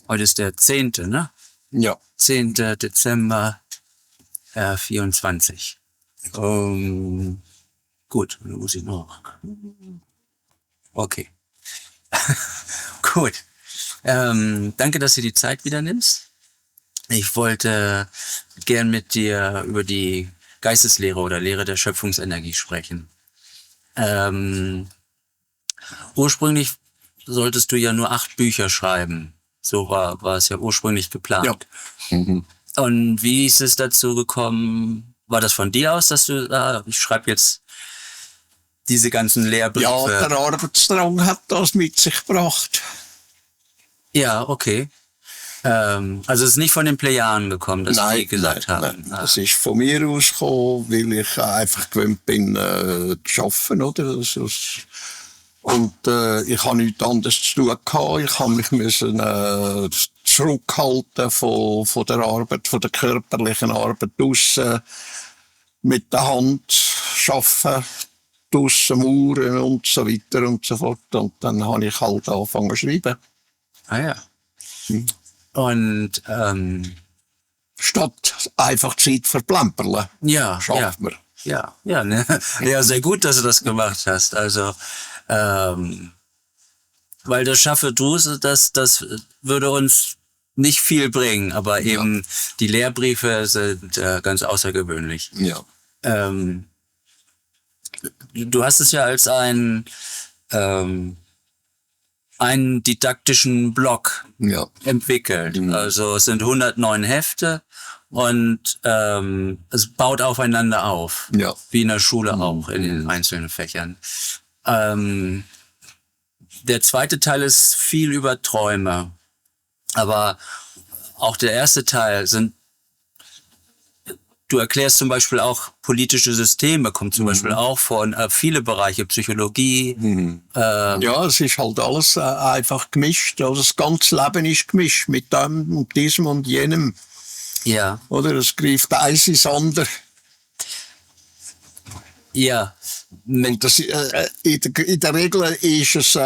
Heute ist der 10., ne? Ja. 10. Dezember 24. Gut, dann muss ich noch. Okay. Gut. Danke, dass du die Zeit wieder nimmst. Ich wollte gern mit dir über die Geisteslehre oder Lehre der Schöpfungsenergie sprechen. Ursprünglich solltest du ja nur 8 Bücher schreiben. So war es ja ursprünglich geplant. Ja. Mhm. Und wie ist es dazu gekommen? War das von dir aus, dass du, ich schreibe jetzt diese ganzen Lehrbriefe? Ja, der Arbeitsdrang hat das mit sich gebracht. Ja, okay. Also es ist nicht von den Plejadern gekommen, dass die gesagt haben. Nein. Das ist von mir aus gekommen, weil ich einfach gewöhnt bin, zu arbeiten, oder? Und ich habe nichts anderes zu tun gehabt. Ich habe mich müssen zurückhalten von der Arbeit, von der körperlichen Arbeit draussen, mit der Hand arbeiten, draussen mauern und so weiter und so fort. Und dann habe ich halt angefangen zu schreiben. Ah ja. Und statt einfach Zeit verplempern. Ja, schafft man. Ja, ne? Ja, sehr gut, dass du das gemacht hast. Also, weil das schaffe du, das würde uns nicht viel bringen, aber eben die Lehrbriefe sind ganz außergewöhnlich. Ja. Du hast es ja als einen didaktischen Blog entwickelt. Mhm. Also es sind 109 Hefte und es baut aufeinander auf. Ja. Wie in der Schule auch, in den einzelnen Fächern. Der zweite Teil ist viel über Träume. Aber auch der erste Teil du erklärst zum Beispiel auch politische Systeme, kommt zum Beispiel auch von viele Bereiche, Psychologie. Ja, es ist halt alles einfach gemischt. Also das ganze Leben ist gemischt mit dem und diesem und jenem. Ja. Oder es greift eins ins andere. Ja. Und das, in der Regel ist es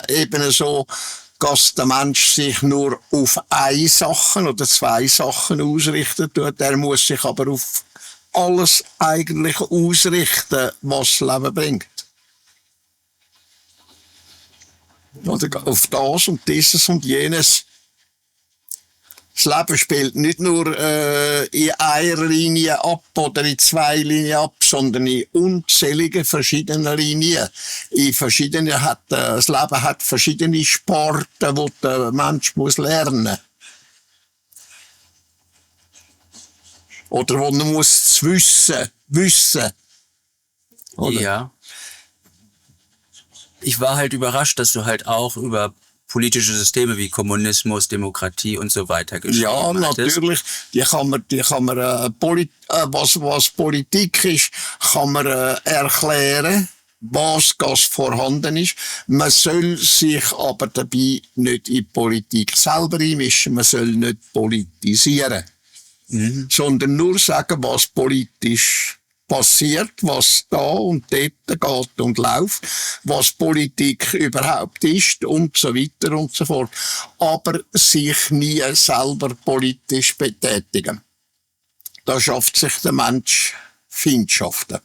eben so, dass der Mensch sich nur auf eine Sache oder 2 Sachen ausrichten tut. Er muss sich aber auf alles eigentlich ausrichten, was das Leben bringt. Oder auf das und dieses und jenes. Das Leben spielt nicht nur in einer Linie ab oder in 2 Linien ab, sondern in unzähligen verschiedenen Linien. Das Leben hat verschiedene Sparten, die der Mensch muss lernen. Oder wo man muss wissen. Oder? Ja. Ich war halt überrascht, dass du halt auch über politische Systeme wie Kommunismus, Demokratie und so weiter geschrieben Ja, hattest. natürlich. Was Politik ist, kann man erklären, was das vorhanden ist. Man soll sich aber dabei nicht in die Politik selber einmischen. Man soll nicht politisieren. Sondern nur sagen, was politisch passiert, was da und dort geht und läuft, was Politik überhaupt ist und so weiter und so fort. Aber sich nie selber politisch betätigen. Da schafft sich der Mensch Feindschaften.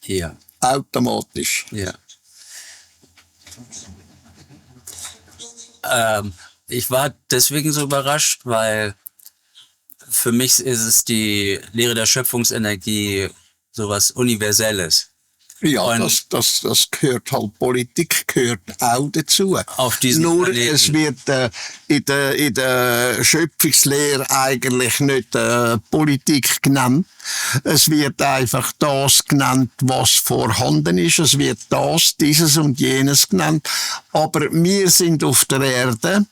Ja. Automatisch. Ja. Ich war deswegen so überrascht, weil für mich ist es die Lehre der Schöpfungsenergie sowas Universelles. Ja, Und das gehört halt, Politik gehört auch dazu. Auf diesen Nur Planeten. es wird in der Schöpfungslehre eigentlich nicht Politik genannt. Es wird einfach das genannt, was vorhanden ist. Es wird dieses und jenes genannt. Aber wir sind auf der Erde.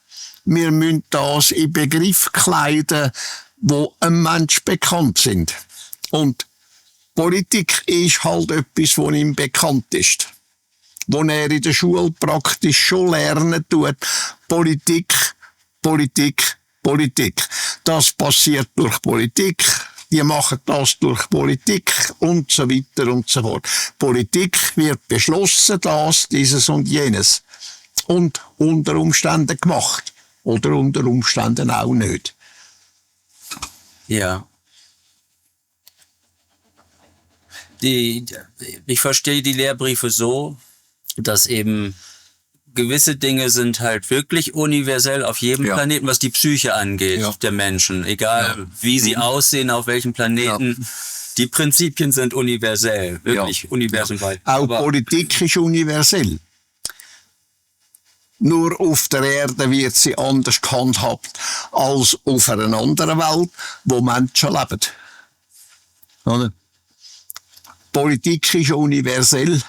Wir müssen das in Begriff kleiden, wo einem Mensch bekannt sind. Und Politik ist halt etwas, was ihm bekannt ist. Wo er in der Schule praktisch schon lernen tut. Politik. Das passiert durch Politik. Die machen das durch Politik und so weiter und so fort. Politik wird beschlossen, dieses und jenes. Und unter Umständen gemacht. Oder unter Umständen auch nicht. Ja. Ich verstehe die Lehrbriefe so, dass eben gewisse Dinge sind halt wirklich universell auf jedem Planeten, was die Psyche angeht, der Menschen. Egal wie sie aussehen, auf welchem Planeten. Ja. Die Prinzipien sind universell, wirklich universumweit. Auch aber Politik ist universell. Nur auf der Erde wird sie anders gehandhabt als auf einer anderen Welt, wo Menschen leben. Oder? Politik ist universell.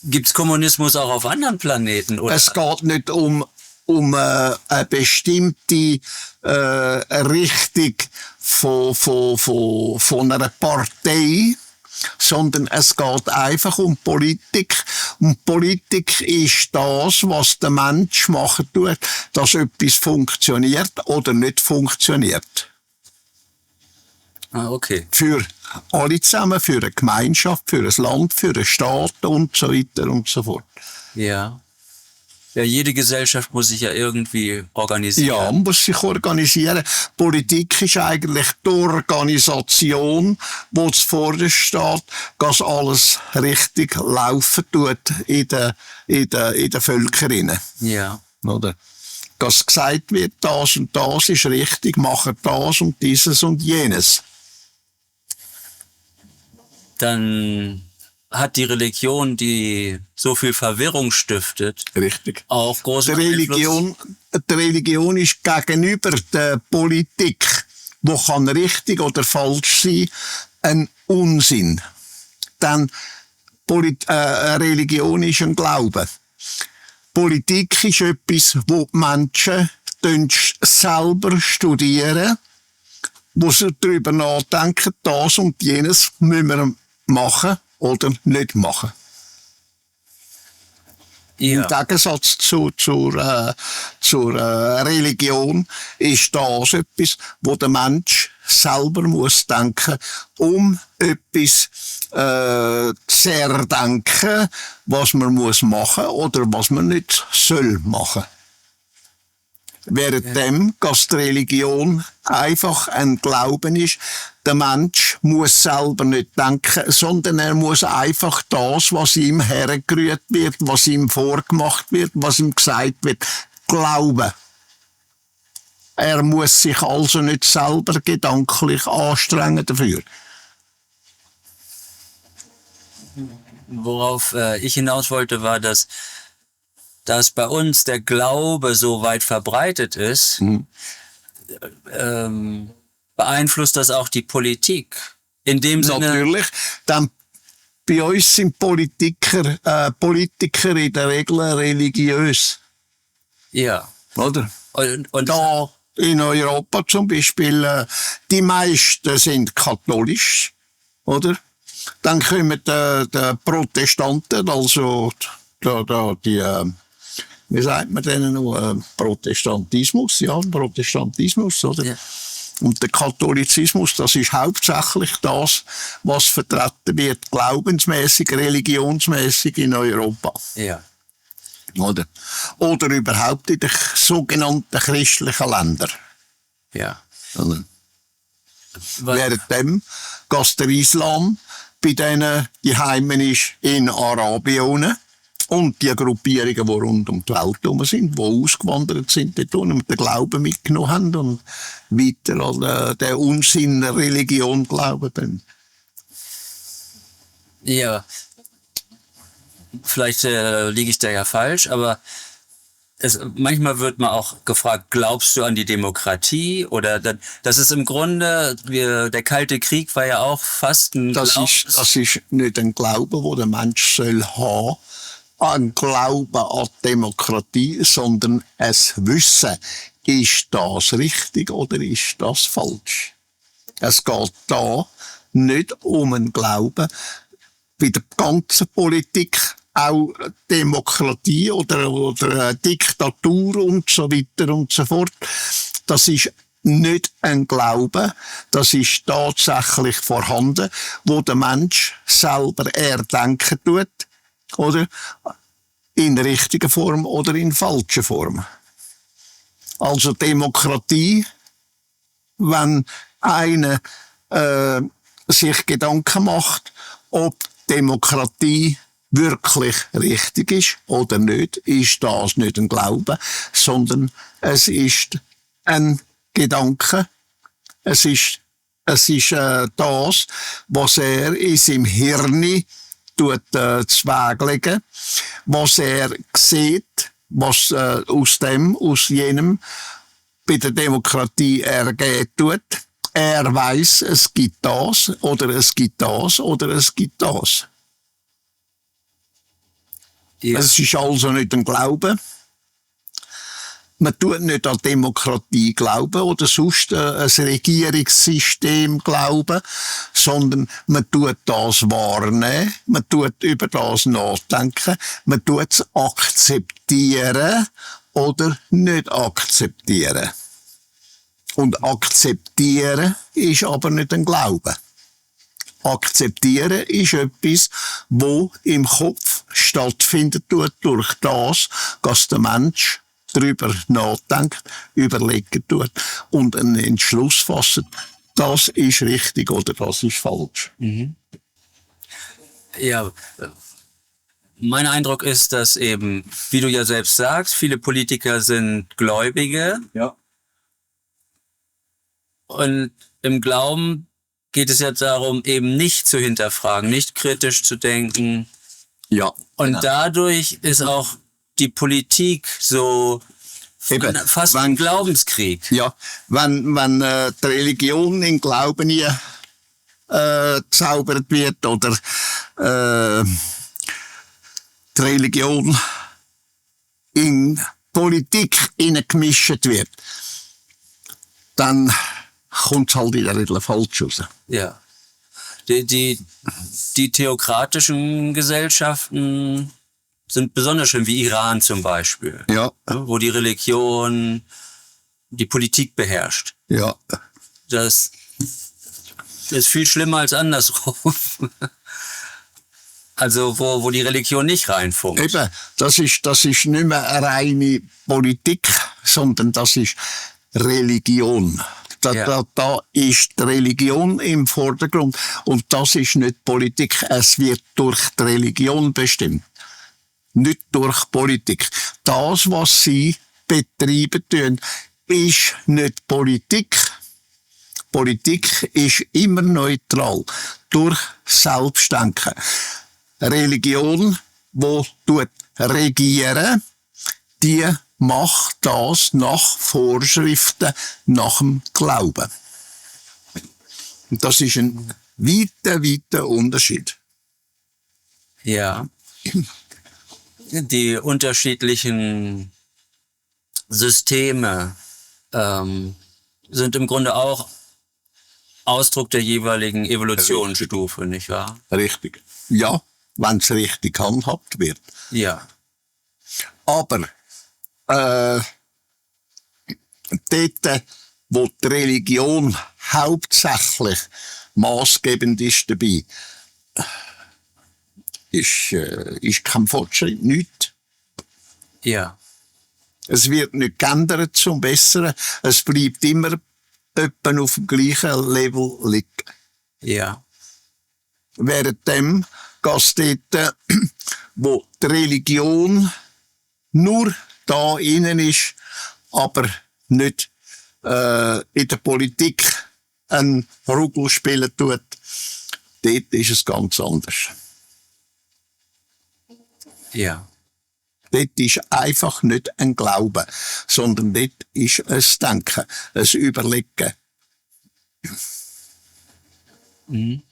Gibt's Kommunismus auch auf anderen Planeten? Oder? Es geht nicht um eine bestimmte Richtung von einer Partei, sondern es geht einfach um Politik. Und Politik ist das, was der Mensch machen tut, dass etwas funktioniert oder nicht funktioniert. Ah, okay. Für alle zusammen, für eine Gemeinschaft, für ein Land, für einen Staat und so weiter und so fort. Ja. Ja, jede Gesellschaft muss sich ja irgendwie organisieren. Ja, muss sich organisieren. Politik ist eigentlich die Organisation, wo zuvorderst steht, dass alles richtig laufen tut in den Völkern. Ja. Oder? Dass gesagt wird, das und das ist richtig, machen das und dieses und jenes. Dann hat die Religion, die so viel Verwirrung stiftet, richtig, auch großen Einfluss. Die Religion ist gegenüber der Politik, wo kann richtig oder falsch sein, ein Unsinn. Denn Religion ist ein Glaube. Politik ist etwas, wo die Menschen selber studieren, wo sie darüber nachdenken, das und jenes müssen wir machen oder nicht machen. Ja. Im Gegensatz zur Religion ist das etwas, wo der Mensch selber muss denken, um etwas zu erdenken, was man muss machen oder was man nicht soll machen. Währenddem, dass die Religion einfach ein Glauben ist, der Mensch muss selber nicht denken, sondern er muss einfach das, was ihm hergerührt wird, was ihm vorgemacht wird, was ihm gesagt wird, glauben. Er muss sich also nicht selber gedanklich anstrengen dafür. Worauf ich hinaus wollte, war, dass bei uns der Glaube so weit verbreitet ist, beeinflusst das auch die Politik. In dem Sinne. Natürlich. Dann bei uns sind Politiker in der Regel religiös. Ja. Oder? Und da in Europa zum Beispiel, die meisten sind katholisch, oder? Dann kommen die Protestanten, also die wie sagt man denen noch? Protestantismus, oder? Ja. Und der Katholizismus, das ist hauptsächlich das, was vertreten wird, glaubensmäßig, religionsmäßig in Europa. Ja. Oder überhaupt in den sogenannten christlichen Ländern. Ja. Oder? Währenddem, dass der Islam bei denen die Heimen ist in Arabien und die Gruppierungen, die rund um die Welt herum sind, die ausgewandert sind, dort und den Glauben mitgenommen haben und weiter an den Unsinn der Religion glauben. Ja. Vielleicht liege ich da ja falsch, aber manchmal wird man auch gefragt, glaubst du an die Demokratie? Oder das ist im Grunde, der Kalte Krieg war ja auch fast ein Das ist nicht ein Glaube, wo der Mensch soll haben, ein Glauben an Demokratie, sondern ein Wissen, ist das richtig oder ist das falsch? Es geht da nicht um einen Glauben. Bei der ganzen Politik, auch Demokratie oder Diktatur und so weiter und so fort, das ist nicht ein Glaube, das ist tatsächlich vorhanden, wo der Mensch selber erdenken tut, oder? in richtiger Form oder in falscher Form. Also Demokratie, wenn einer sich Gedanken macht, ob Demokratie wirklich richtig ist oder nicht, ist das nicht ein Glaube, sondern es ist ein Gedanke. Es ist das, was er in seinem Hirn zweglegen, was er sieht, was aus jenem bei der Demokratie ergehen tut. Er weiß, es gibt das oder es gibt das oder es gibt das. Ja. Es ist also nicht ein Glaube. Man tut nicht an Demokratie glauben oder sonst ein Regierungssystem glauben, sondern man tut das wahrnehmen, man tut über das nachdenken, man tut es akzeptieren oder nicht akzeptieren. Und akzeptieren ist aber nicht ein Glaube. Akzeptieren ist etwas, wo im Kopf stattfindet durch das, was der Mensch darüber nachdenkt, überlegen tut und einen Entschluss fasst, das ist richtig oder das ist falsch. Ja, mein Eindruck ist, dass eben, wie du ja selbst sagst, viele Politiker sind Gläubige. Ja. Und im Glauben geht es ja darum, eben nicht zu hinterfragen, nicht kritisch zu denken. Ja. Und genau. dadurch ist auch die Politik so Eben, fast ein Glaubenskrieg. Ja, wenn die Religion in Glauben gezaubert wird oder die Religion in Politik gemischt wird, dann kommt es halt in der Regel falsch raus. Ja. Die theokratischen Gesellschaften sind besonders schön, wie Iran zum Beispiel. Ja. Wo die Religion die Politik beherrscht. Ja. Das ist viel schlimmer als andersrum. Also wo die Religion nicht reinfunkt. Eben, das ist nicht mehr eine reine Politik, sondern das ist Religion. Da ist die Religion im Vordergrund und das ist nicht Politik. Es wird durch die Religion bestimmt, nicht durch Politik. Das, was sie betreiben tun, ist nicht Politik. Politik ist immer neutral, durch Selbstdenken. Religion, wo regieren, die macht das nach Vorschriften, nach dem Glauben. Und das ist ein weiter Unterschied. Ja. Die unterschiedlichen Systeme sind im Grunde auch Ausdruck der jeweiligen Evolutionsstufe, nicht wahr? Richtig. Ja, wenn es richtig handhabt wird. Ja. Aber dort, wo die Religion hauptsächlich maßgebend ist dabei, ist kein Fortschritt, nichts. Ja. Es wird nicht geändert zum Besseren. Es bleibt immer etwa auf dem gleichen Level liegen. Ja. Währenddem geht es dort, wo die Religion nur da innen ist, aber nicht in der Politik einen Rugel spielen tut, dort ist es ganz anders. Ja. Dort ist einfach nicht ein Glaube, sondern dort ist ein Denken, ein Überlegen. Mhm.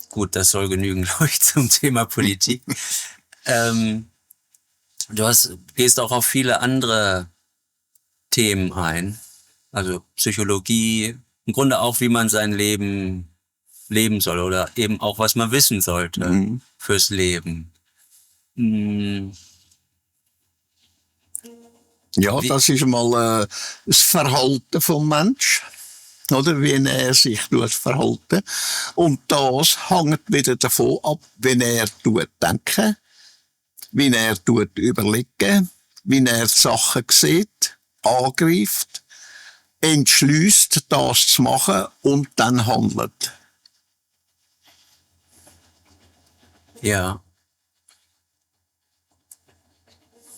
Gut, das soll genügen, glaube ich, zum Thema Politik. Gehst auch auf viele andere Themen ein. Also Psychologie, im Grunde auch, wie man sein Leben leben soll oder eben auch, was man wissen sollte fürs Leben. Ja, das ist mal das Verhalten vom Mensch. oder, wie er sich verhalten. Und das hängt wieder davon ab, wie er denken, wie er überlegen, wie er die Sachen sieht, angreift, entschließt, das zu machen und dann handelt. Ja.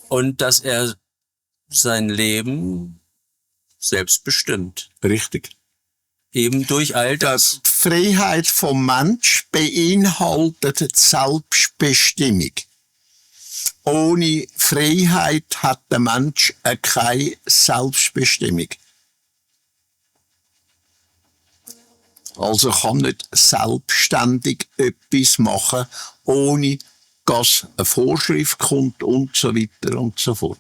Und dass er sein Leben selbst bestimmt. Richtig. Eben durch all das. Die Freiheit vom Mensch beinhaltet die Selbstbestimmung. Ohne Freiheit hat der Mensch keine Selbstbestimmung. Also kann nicht selbstständig etwas machen, ohne dass eine Vorschrift kommt und so weiter und so fort.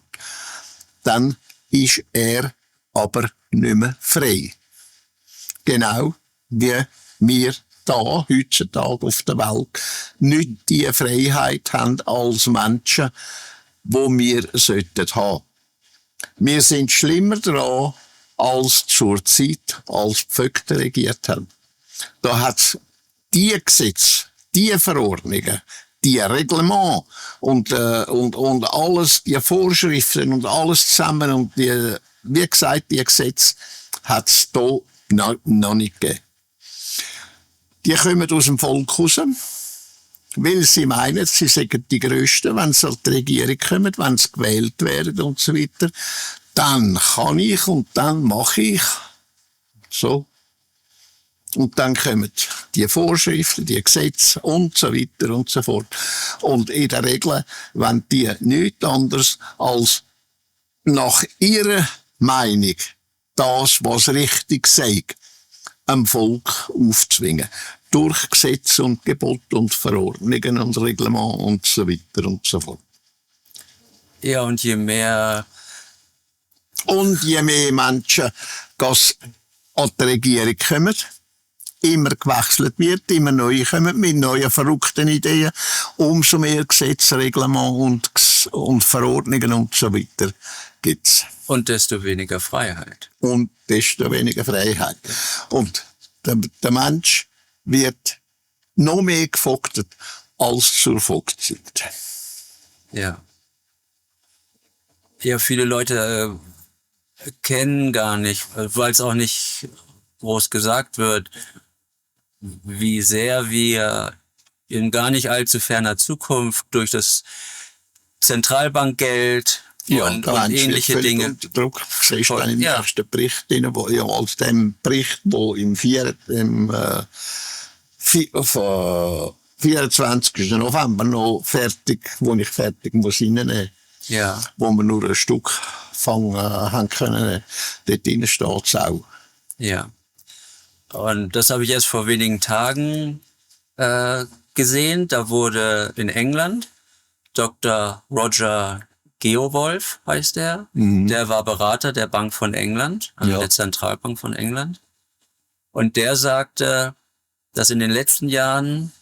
Dann ist er aber nicht mehr frei. Genau wie wir da heutzutage auf der Welt nicht die Freiheit haben als Menschen, wo wir sollten haben. Wir sind schlimmer dran als zur Zeit, als die Vögte regiert haben. Da hat die Gesetze, die Verordnungen, die Reglement und alles, die Vorschriften und alles zusammen und die, wie gesagt, die Gesetze hat es da noch nicht gegeben. Die kommen aus dem Volk raus, weil sie meinen, sie seien die Grössten, wenn sie an die Regierung kommen, wenn sie gewählt werden und so weiter. Dann kann ich und dann mache ich. So. Und dann kommen die Vorschriften, die Gesetze und so weiter und so fort. Und in der Regel, wenn die nichts anderes als nach ihrer Meinung das, was richtig sei, am Volk aufzwingen. Durch Gesetze und Gebote und Verordnungen und Reglement und so weiter und so fort. Ja, und je mehr Menschen, die an die Regierung kommen, immer gewechselt wird, immer neue kommen mit neuen verrückten Ideen, umso mehr Gesetze, Reglement und Verordnungen und so weiter gibt's. und desto weniger Freiheit. Und desto weniger Freiheit. Und der Mensch wird noch mehr gefolgt als zur Volkszeit. Ja. Ja, viele Leute kennen gar nicht, weil es auch nicht groß gesagt wird, wie sehr wir in gar nicht allzu ferner Zukunft durch das Zentralbankgeld und ähnliche Dinge. Unter Druck. Siehst du im ersten Bericht, aus dem Bericht, wo im 24. November noch fertig, wo ich fertig muss reinnehmen. Ja. Wo wir nur ein Stück haben können. Dort drinnen steht es auch. Ja. Und das habe ich erst vor wenigen Tagen gesehen. Da wurde in England Dr. Roger Geowolf, heißt er. Der war Berater der Bank von England, also der Zentralbank von England. Und der sagte, dass in den letzten Jahren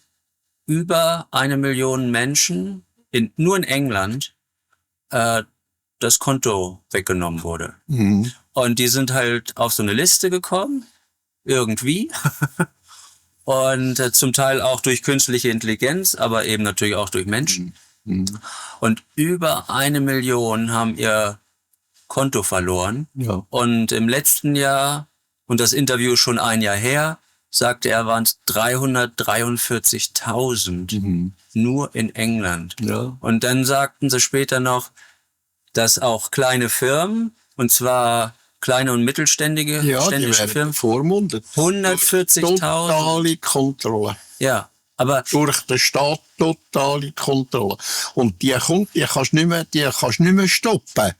über 1 Million Menschen nur in England das Konto weggenommen wurde. Und die sind halt auf so eine Liste gekommen, irgendwie. Und zum Teil auch durch künstliche Intelligenz, aber eben natürlich auch durch Menschen. Und über 1 Million haben ihr Konto verloren. Ja. Und im letzten Jahr, und das Interview ist schon ein Jahr her, sagte er, waren es 343.000 nur in England. Ja. Und dann sagten sie später noch, dass auch kleine Firmen, und zwar kleine und mittelständige Firmen, vormundet. 140.000. Totale Kontrolle. Ja, aber durch den Staat totale Kontrolle. Und die kannst du nicht mehr stoppen.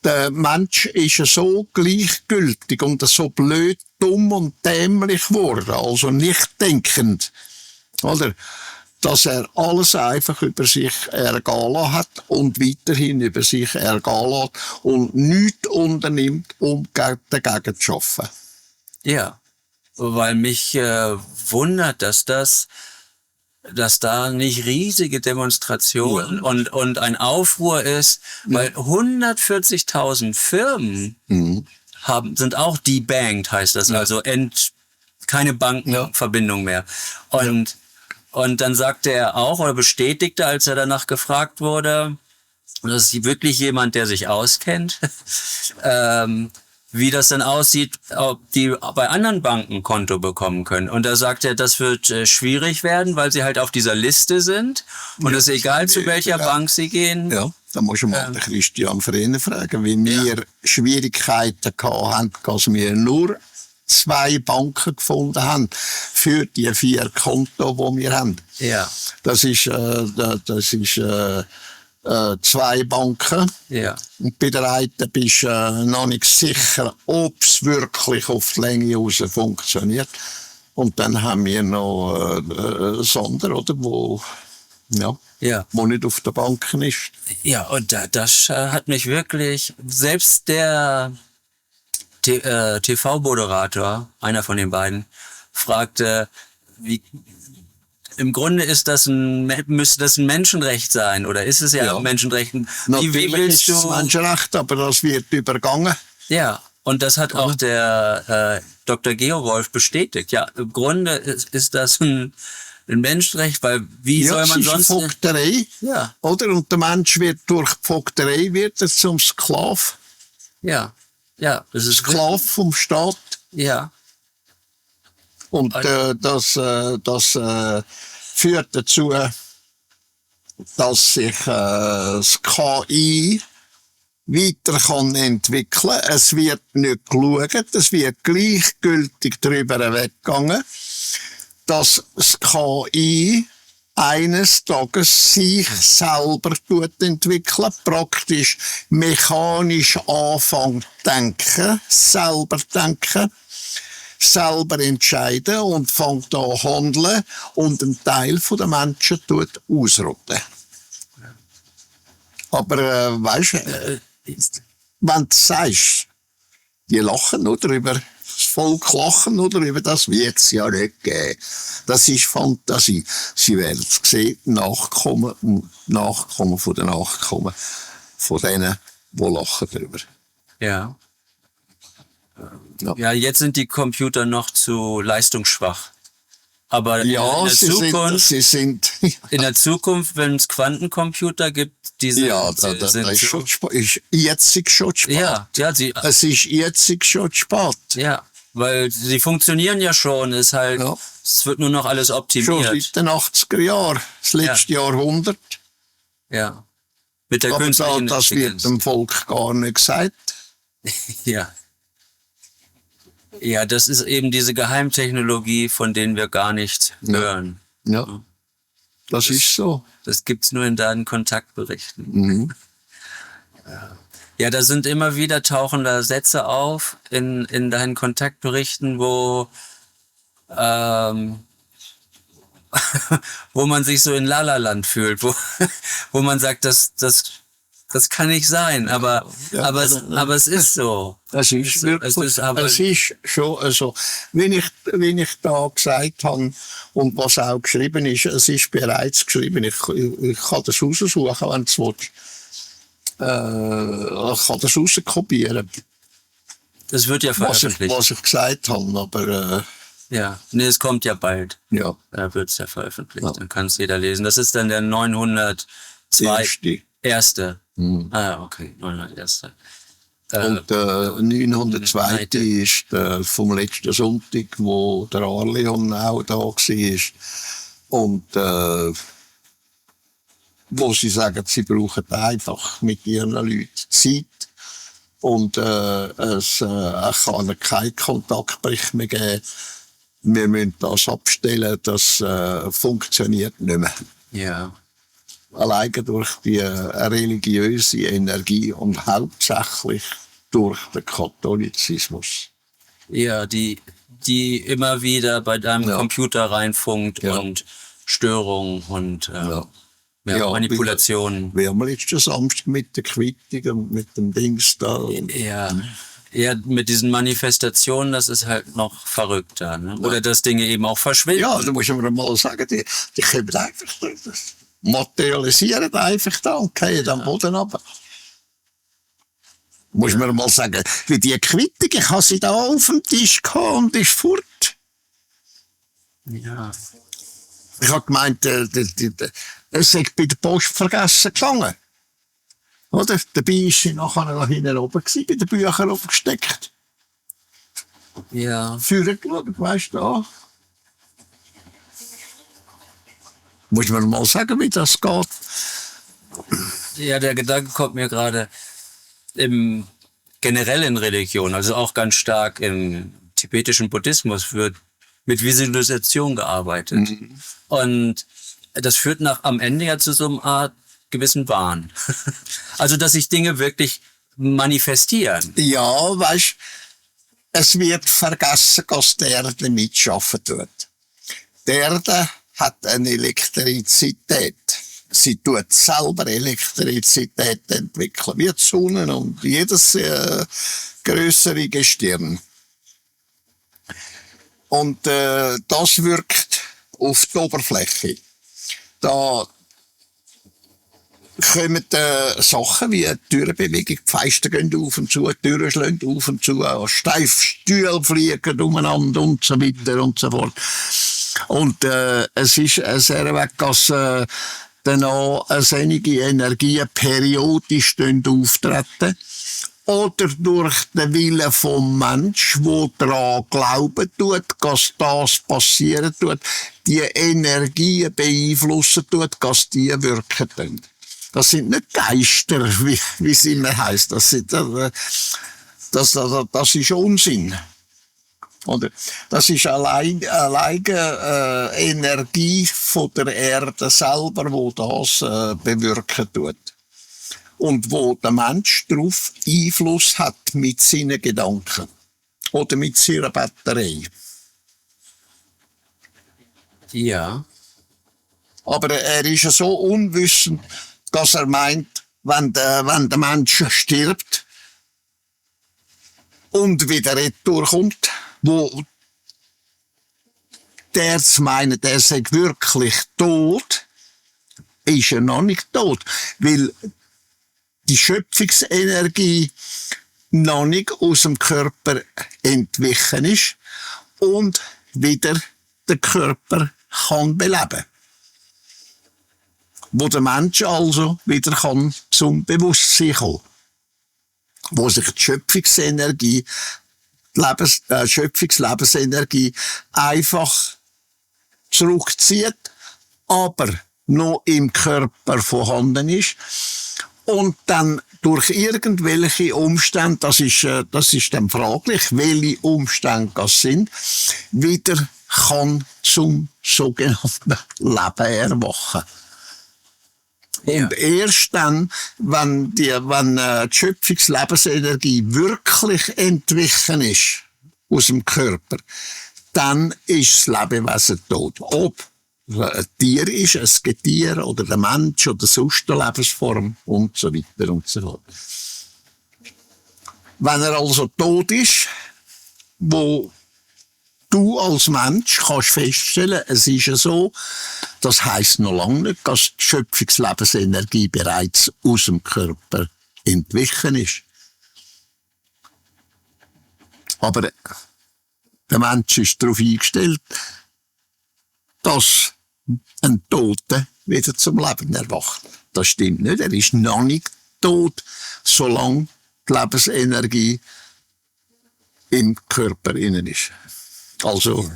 Der Mensch ist so gleichgültig und so blöd, dumm und dämlich geworden, also nicht denkend, oder? Dass er alles einfach über sich ergehen lassen hat und weiterhin über sich ergehen lässt und nichts unternimmt, um dagegen zu arbeiten. Ja, weil mich wundert, dass da nicht riesige Demonstrationen und ein Aufruhr ist, weil 140.000 Firmen sind auch debanked, heißt das. Also keine Bankenverbindung mehr. Und dann sagte er auch oder bestätigte, als er danach gefragt wurde, das ist wirklich jemand, der sich auskennt, wie das dann aussieht, ob die bei anderen Banken Konto bekommen können. Und da sagt er, das wird schwierig werden, weil sie halt auf dieser Liste sind. Und es ist egal, zu welcher Bank sie gehen. Ja, da musst du mal den Christian Frehner fragen, wie wir Schwierigkeiten hatten, dass wir nur 2 Banken gefunden haben für die 4 Konten, die wir haben. Ja. Das ist 2 Banken. Ja. Und bei der einen bist du noch nicht sicher, ob es wirklich auf die Länge raus funktioniert. Und dann haben wir noch Sonder, oder, wo nicht auf der Bank ist. Ja, und das hat mich wirklich, selbst der TV-Moderator, einer von den beiden, fragte, im Grunde müsste das ein Menschenrecht sein, oder ist es ja ein Menschenrecht? Natürlich ist es ein Menschenrecht, aber das wird übergangen. Ja, und das hat auch der Dr. Geowolf bestätigt. Ja, im Grunde ist das ein Menschenrecht, weil soll man sonst... Ja, Vogterei, ja. Oder? Und der Mensch wird durch die Vogterei zum Sklav. Ja, ja. Das ist Sklav vom Staat. Ja. Und das führt dazu, dass sich das KI weiter kann entwickeln. Es wird nicht geschaut, es wird gleichgültig darüber weggegangen, dass das KI eines Tages sich selber entwickeln, praktisch mechanisch anfängt denken, selber denken, selber entscheiden und fängt an handeln und einen Teil der Menschen ausrotten. Aber weißt du, wenn du sagst, die lachen nur darüber, das Volk lachen nur darüber, das wird es ja nicht geben. Das ist Fantasie. Sie werden es sehen, Nachkommen und Nachkommen von den Nachkommen von denen, die lachen darüber. Ja. Ja, jetzt sind die Computer noch zu leistungsschwach. Aber in der Zukunft, wenn es Quantencomputer gibt, das ist schon jetzt schon spät. Es ist jetzt schon spät. Ja, weil sie funktionieren ja schon, es wird nur noch alles optimiert. Schon seit den 80er Jahren, das letzte Jahrhundert. Ja. Mit der Aber künstlichen das wird dem Volk gar nicht gesagt. Ja. Ja, das ist eben diese Geheimtechnologie, von denen wir gar nichts hören. Ja, das ist so. Das gibt's nur in deinen Kontaktberichten. Mhm. Ja, da sind immer wieder tauchen da Sätze auf in deinen Kontaktberichten, wo wo man sich so in La-La-Land fühlt, wo man sagt, das kann nicht sein, aber es ist so. Es ist wirklich, es ist schon so. Wie ich da gesagt habe und was auch geschrieben ist, es ist bereits geschrieben. Ich kann das raussuchen, wenn du es willst. Ich kann das rauskopieren. Das wird ja veröffentlicht. Was ich gesagt habe, aber... ja, nee, es kommt ja bald. Ja. Da wird es ja veröffentlicht, dann kann es jeder lesen. Das ist dann der 902. Erste. Mhm. Ah, okay, 901. Und 902. ist vom letzten Sonntag, wo der Arleon auch da war. Und wo sie sagen, sie brauchen einfach mit ihren Leuten Zeit. Und es kann keinen Kontaktbericht mehr geben. Wir müssen das abstellen, das funktioniert nicht mehr. Ja. Alleine durch die religiöse Energie und hauptsächlich durch den Katholizismus. Ja, die immer wieder bei deinem Computer reinfunkt und Störungen und Manipulationen. Wir haben letzten Samstag mit der Quittung und mit dem Dings da. Ja, mit diesen Manifestationen, das ist halt noch verrückter. Ne? Oder dass Dinge eben auch verschwinden. Ja, da muss man mal sagen, die kommen einfach, das materialisieren einfach da und gehen am Boden runter. Muss man mal sagen, wie die Quittung, ich habe sie da auf dem Tisch gehabt und ist fort. Ja. Ich habe gemeint, es sei bei der Post vergessen gegangen. Oder? Dabei ist sie nachher da hinten oben gewesen, bei den Büchern oben gesteckt. Ja. Führer geschaut, weisst du, da. Muss man mal sagen, wie das geht. Ja, der Gedanke kommt mir gerade generell in Religion, also auch ganz stark im tibetischen Buddhismus wird mit Visualisation gearbeitet. Und das führt am Ende ja zu so einer Art gewissen Wahn. Also, dass sich Dinge wirklich manifestieren. Ja, weisst, es wird vergessen, dass die Erde mitschaffen tut. Die Erde hat eine Elektrizität. Sie tut selber Elektrizität entwickeln, wie die Sonne und jedes größere Gestirn. Und das wirkt auf die Oberfläche. Da kommen Sachen wie eine Türenbewegung, die Fenster gehen auf und zu, die Türen schlagen auf und zu, Stühle fliegen umeinander und so weiter und so fort. Und es ist sehr weg, dass dann auch einige Energien periodisch auftreten. Oder durch den Willen vom Mensch, der daran glauben tut, dass das passieren tut, die Energien beeinflussen tut, dass die wirken tun. Das sind nicht Geister, wie es immer heisst. Das ist Unsinn. Oder? Das ist alleine Energie von der Erde selber, wo das bewirken tut. Und wo der Mensch darauf Einfluss hat mit seinen Gedanken. Oder mit seiner Batterie. Ja. Aber er ist so unwissend, dass er meint, wenn der Mensch stirbt und wieder retour kommt, wo der meint, er sei wirklich tot, ist er noch nicht tot. Weil die Schöpfungsenergie noch nicht aus dem Körper entwichen ist und wieder den Körper kann beleben. Wo der Mensch also wieder kann zum Bewusstsein kommen. Wo sich die Schöpfungsenergie, Schöpfungslebensenergie einfach zurückzieht, aber noch im Körper vorhanden ist und dann durch irgendwelche Umstände, das ist dann fraglich, welche Umstände das sind, wieder kann zum sogenannten Leben erwachen. Ja. Und erst dann, wenn die Schöpfungslebensenergie wirklich entwichen ist aus dem Körper, dann ist das Lebewesen tot. Ob ein Tier ist, ein Getier oder der Mensch oder sonst eine Lebensform und so weiter und so fort. Wenn er also tot ist, wo du als Mensch kannst feststellen, es ist ja so, das heisst noch lange nicht, dass die Schöpfungslebensenergie bereits aus dem Körper entwichen ist. Aber der Mensch ist darauf eingestellt, dass ein Toter wieder zum Leben erwacht. Das stimmt nicht, er ist noch nicht tot, solange die Lebensenergie im Körper innen ist. Also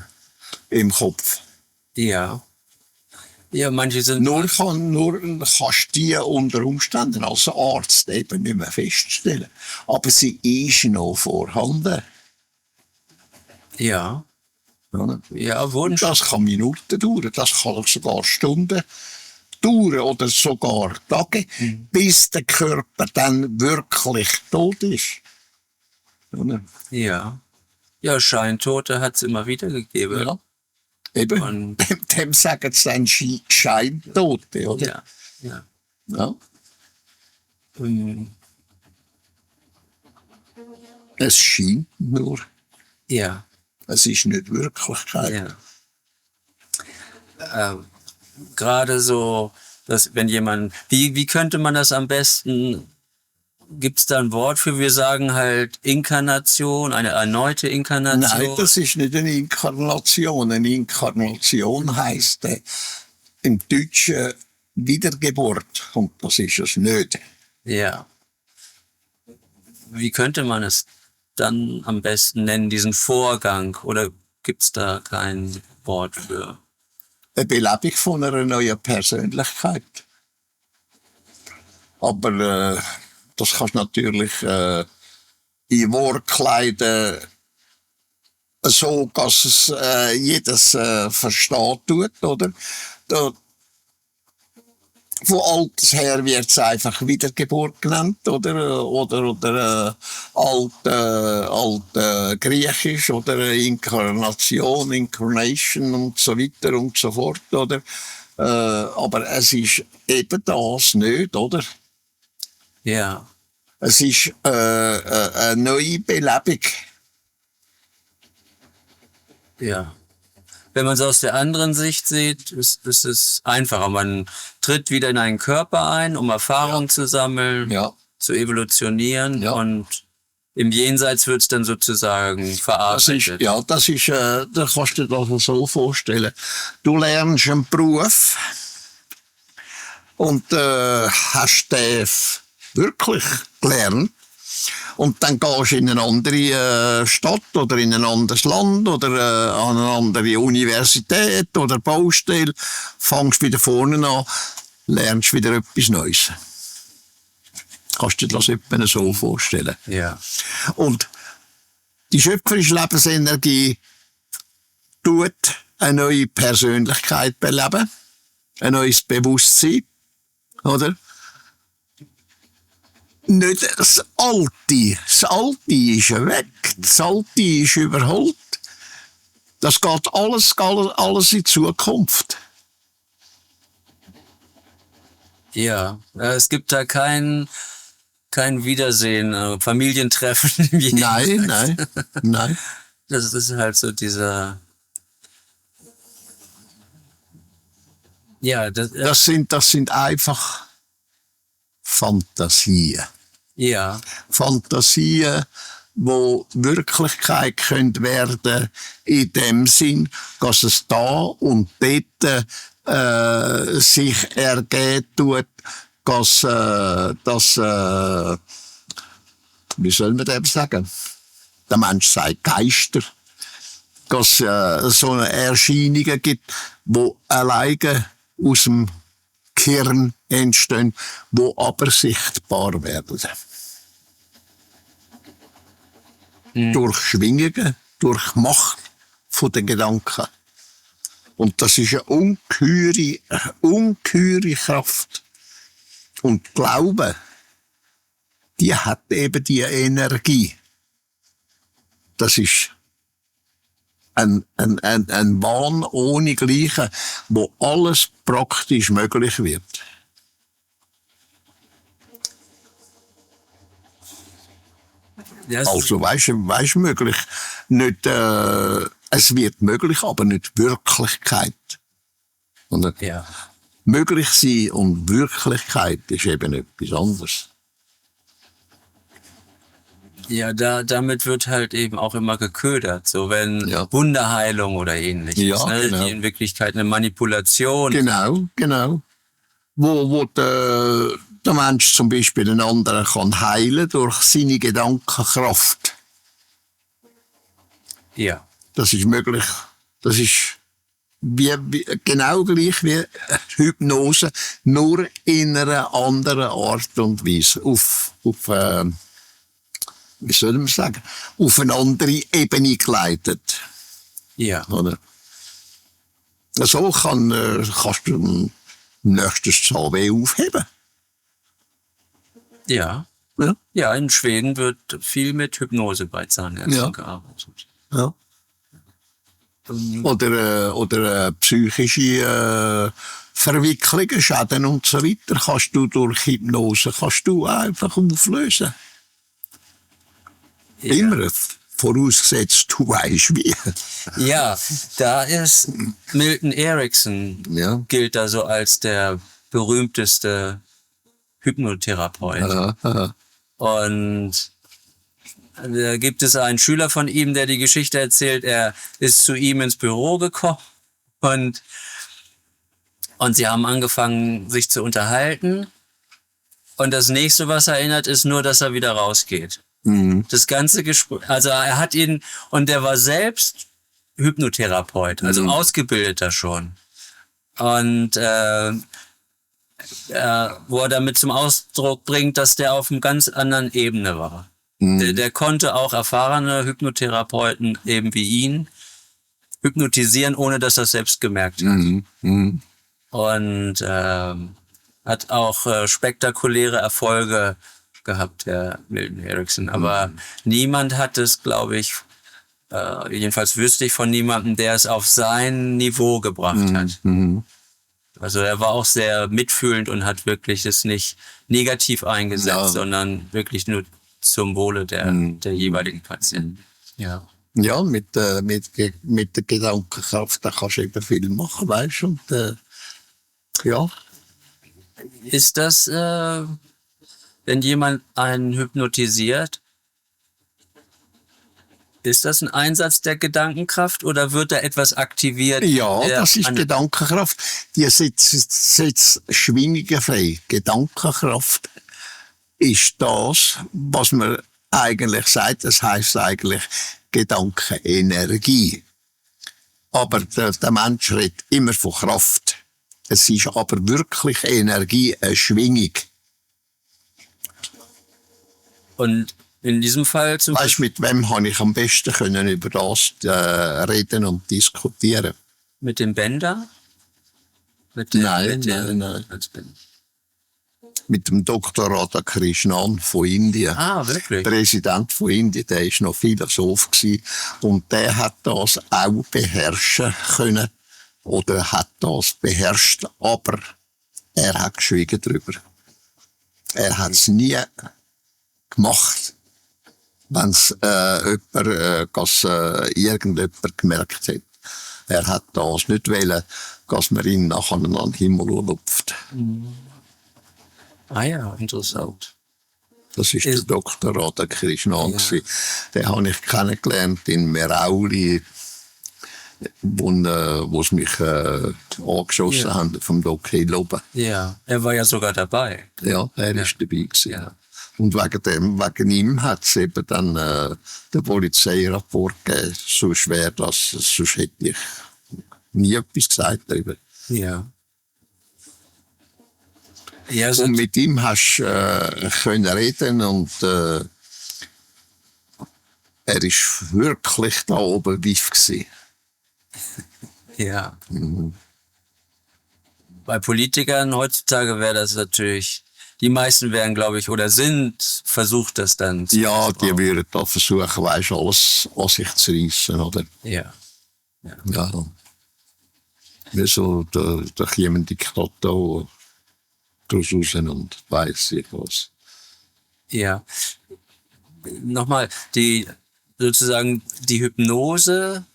im Kopf. Ja. Ja, manche sind... Nur kannst du die unter Umständen als Arzt eben nicht mehr feststellen. Aber sie ist noch vorhanden. Ja. Oder? Ja, Wunsch. Das kann Minuten dauern, das kann sogar Stunden dauern oder sogar Tage, bis der Körper dann wirklich tot ist. Oder? Ja. Ja, Scheintote hat es immer wieder gegeben. Ja. Eben, Und dem sagen sie dann Scheintote, oder? ja, ja. Ja. Ähm, Es scheint nur, ja, es ist nicht Wirklichkeit. ja. Gerade so, dass wenn jemand, wie könnte man das am besten Gibt's da ein Wort für? Wir sagen halt Inkarnation, eine erneute Inkarnation. Nein, das ist nicht eine Inkarnation. Eine Inkarnation heisst im Deutschen Wiedergeburt. Und das ist es nicht. Ja. Wie könnte man es dann am besten nennen, diesen Vorgang? Oder gibt's da kein Wort für? Eine Belebung von einer neuen Persönlichkeit. Aber das kannst du natürlich in Worte kleiden, so dass es jedes verstehen tut, oder? Da, von alters her wird es einfach Wiedergeburt genannt, oder alte Griechisch, oder Inkarnation, Incarnation und so weiter und so fort, oder? Aber es ist eben das nicht, oder? Ja. Es ist eine neue Belebung. Ja. Wenn man es aus der anderen Sicht sieht, ist es einfacher. Man tritt wieder in einen Körper ein, um Erfahrung zu sammeln, Ja. zu evolutionieren Ja. und im Jenseits wird es dann sozusagen verarbeitet. Da kannst du dir das so vorstellen. Du lernst einen Beruf und hast den wirklich gelernt. Und dann gehst du in eine andere Stadt oder in ein anderes Land oder an eine andere Universität oder Baustelle, fängst wieder vorne an, lernst wieder etwas Neues. Kannst du dir das etwa so vorstellen? Ja. Und die schöpferische Lebensenergie tut eine neue Persönlichkeit beleben, ein neues Bewusstsein, oder? Nicht das Alte. Das Alte ist weg. Das Alte ist überholt. Das geht alles in Zukunft. Ja. Es gibt da kein Wiedersehen, Familientreffen im Jenseits. Nein. Das ist halt so dieser. Ja, Das sind einfach Fantasien. Ja. Fantasien, wo Wirklichkeit können werden, in dem Sinn, dass es da und dort sich ergeben tut, dass wie soll man dem sagen? Der Mensch sagt Geister, dass so eine Erscheinungen gibt, wo alleine aus dem Gehirn entstehen, wo aber sichtbar werden. Durch Schwingungen, durch Macht von den Gedanken. Und das ist eine ungeheure Kraft. Und Glaube, die hat eben die Energie. Das ist ein Wahn ohne Gleichen, wo alles praktisch möglich wird. Ja, Also, weisst möglich. Nicht, es wird möglich, aber nicht Wirklichkeit. Und ja. möglich sein und Wirklichkeit ist eben etwas anderes. Ja, damit wird halt eben auch immer geködert, so wenn Ja. Wunderheilung oder ähnliches, Ja, ne? genau. Die in Wirklichkeit eine Manipulation. Genau. Wo der Mensch zum Beispiel einen anderen kann heilen durch seine Gedankenkraft. Ja. Das ist möglich. Das ist genau gleich wie Hypnose, nur in einer anderen Art und Weise. Wie soll man sagen? Auf eine andere Ebene geleitet. Ja. Oder? So kannst du im nächsten Zahnweh aufheben. Ja. Ja. Ja, in Schweden wird viel mit Hypnose bei Zahnärzten Ja. gearbeitet. Ja. Oder psychische Verwicklungen, Schäden und so weiter kannst du durch Hypnose einfach auflösen. Ja. Immer vorausgesetzt, du weißt wie. Ja, da ist Milton Erickson, Ja. gilt da so als der berühmteste Hypnotherapeut. Aha. Und da gibt es einen Schüler von ihm, der die Geschichte erzählt, er ist zu ihm ins Büro gekommen und sie haben angefangen, sich zu unterhalten. Und das nächste, was er erinnert, ist nur, dass er wieder rausgeht. Das ganze Gespräch, also er hat ihn, und der war selbst Hypnotherapeut, also ausgebildeter schon. Und wo er damit zum Ausdruck bringt, dass der auf einer ganz anderen Ebene war. Der konnte auch erfahrene Hypnotherapeuten eben wie ihn hypnotisieren, ohne dass er es selbst gemerkt hat. Und hat auch spektakuläre Erfolge gehabt, Herr Milton Erickson. Aber niemand hat es, glaube ich, jedenfalls wüsste ich von niemandem, der es auf sein Niveau gebracht hat. Also er war auch sehr mitfühlend und hat wirklich es nicht negativ eingesetzt, sondern wirklich nur zum Wohle der jeweiligen Patienten. Ja. Ja, mit der Gedankenkraft, da kannst du eben viel machen, weißt du? Und ja. Ist das, wenn jemand einen hypnotisiert, ist das ein Einsatz der Gedankenkraft oder wird da etwas aktiviert? Ja, das ist Gedankenkraft. Die setzt Schwingungen frei. Gedankenkraft ist das, was man eigentlich sagt. Das heisst eigentlich Gedankenenergie. Aber der Mensch redet immer von Kraft. Es ist aber wirklich Energie, eine Schwingung. Und in diesem Fall weißt, mit wem habe ich am besten können über das reden und diskutieren? Mit dem Bender? Nein. Mit dem Dr. Radhakrishnan von Indien. Ah, wirklich? Präsident von Indien, der war noch Philosoph gewesen, und der hat das auch beherrschen können. Oder hat das beherrscht, aber er hat geschwiegen darüber. Er hat es nie gemacht, wenn es irgendjemand gemerkt hat. Er hat das nicht wollen, dass man ihn nachher an den Himmel lupft. Ah ja, interessant. Das ist der Dr. Radhakrishnan. Ja. Den habe ich kennengelernt in Merauli, wo sie mich angeschossen haben vom Doc Hill oben. Ja, er war ja sogar dabei. Ja, er ist dabei gewesen. Ja. Und wegen ihm hat es eben dann den Polizeirapport gegeben. So schwer, sonst hätte ich nie etwas gesagt darüber. Ja. Ja, und mit ihm hast du können reden und er ist wirklich da oben wief gewesen. Ja. Bei Politikern heutzutage wäre das natürlich, die meisten wären, glaube ich, oder sind versucht, das dann zu ja, die würden da versuchen, weißt, alles an sich zu reissen, oder? Ja. Ja. Wie so, da kommen Diktator draus raus und weiss ich was. Ja. Nochmal, sozusagen die Hypnose,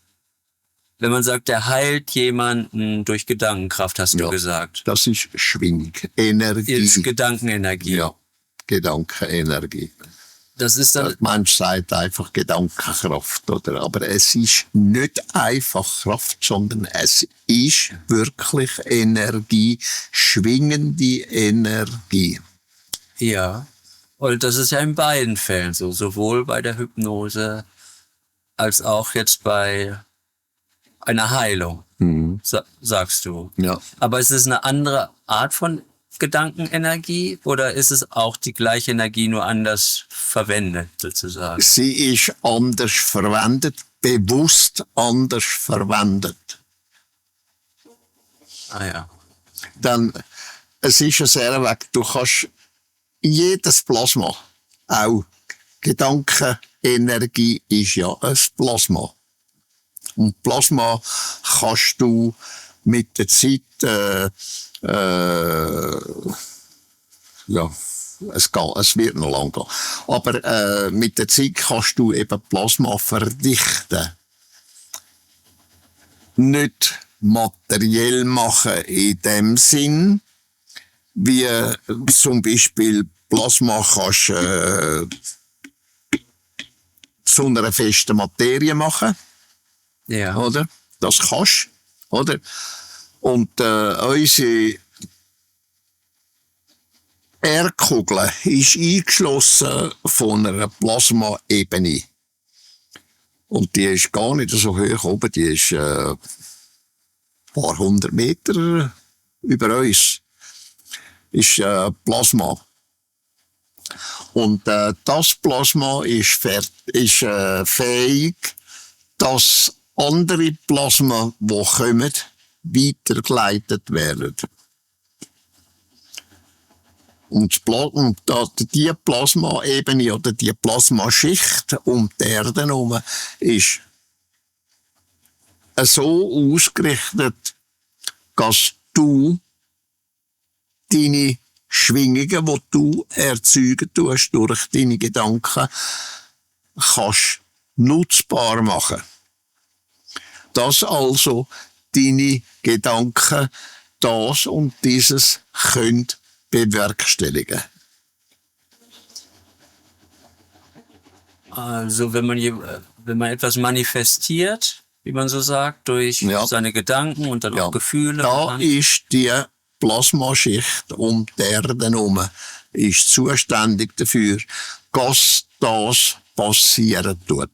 wenn man sagt, der heilt jemanden durch Gedankenkraft, hast du gesagt. Das ist Schwingung, Energie. Ist Gedankenenergie. Ja, Gedankenenergie. Das ist dann. Der Mensch sagt einfach Gedankenkraft, oder? Aber es ist nicht einfach Kraft, sondern es ist wirklich Energie, schwingende Energie. Ja. Und das ist ja in beiden Fällen so, sowohl bei der Hypnose als auch jetzt bei einer Heilung, sagst du. Ja. Aber ist es eine andere Art von Gedankenenergie oder ist es auch die gleiche Energie, nur anders verwendet, sozusagen? Sie ist anders verwendet, bewusst anders verwendet. Ah ja. Dann, es ist ein sehr Weg, du kannst jedes Plasma, auch Gedankenenergie ist ja ein Plasma. Und Plasma kannst du mit der Zeit, ja, es wird noch lang gehen. Aber mit der Zeit kannst du eben Plasma verdichten. Nicht materiell machen in dem Sinn, wie zum Beispiel Plasma kannst zu einer festen Materie machen, Ja. oder? Das kannst, oder? Und unsere Erdkugel ist eingeschlossen von einer Plasmaebene. Und die ist gar nicht so hoch oben, die ist ein paar hundert Meter über uns. Ist Plasma. Und das Plasma ist fähig, dass andere Plasma, die kommen, weitergeleitet werden. Und die Plasmaebene oder die Plasmaschicht um die Erde herum ist so ausgerichtet, dass du deine Schwingungen, die du erzeugen tust durch deine Gedanken, kannst nutzbar machen. Dass also deine Gedanken das und dieses können bewerkstelligen. Also wenn man etwas manifestiert, wie man so sagt, durch seine Gedanken und dann auch Gefühle. Da ist die Plasmaschicht um die Erde herum ist zuständig dafür, dass das passieren tut.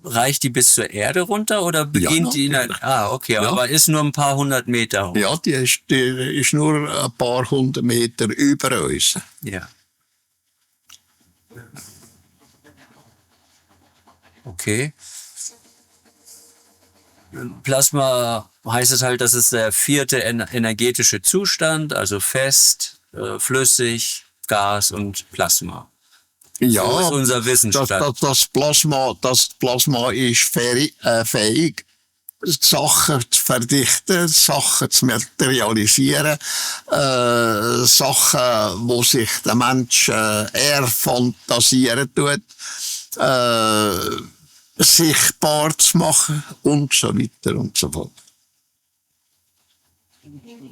Reicht die bis zur Erde runter oder beginnt die? Okay, aber ist nur ein paar hundert Meter hoch. Ja, die ist nur ein paar hundert Meter über uns. Ja. Okay. Plasma heißt es halt, das ist der 4. energetische Zustand, also fest, flüssig, Gas und Plasma. Ja, so ist unser Wissensstand. Das Plasma ist fähig, Sachen zu verdichten, Sachen zu materialisieren, Sachen, wo sich der Mensch erfantasieren tut, sichtbar zu machen und so weiter und so fort.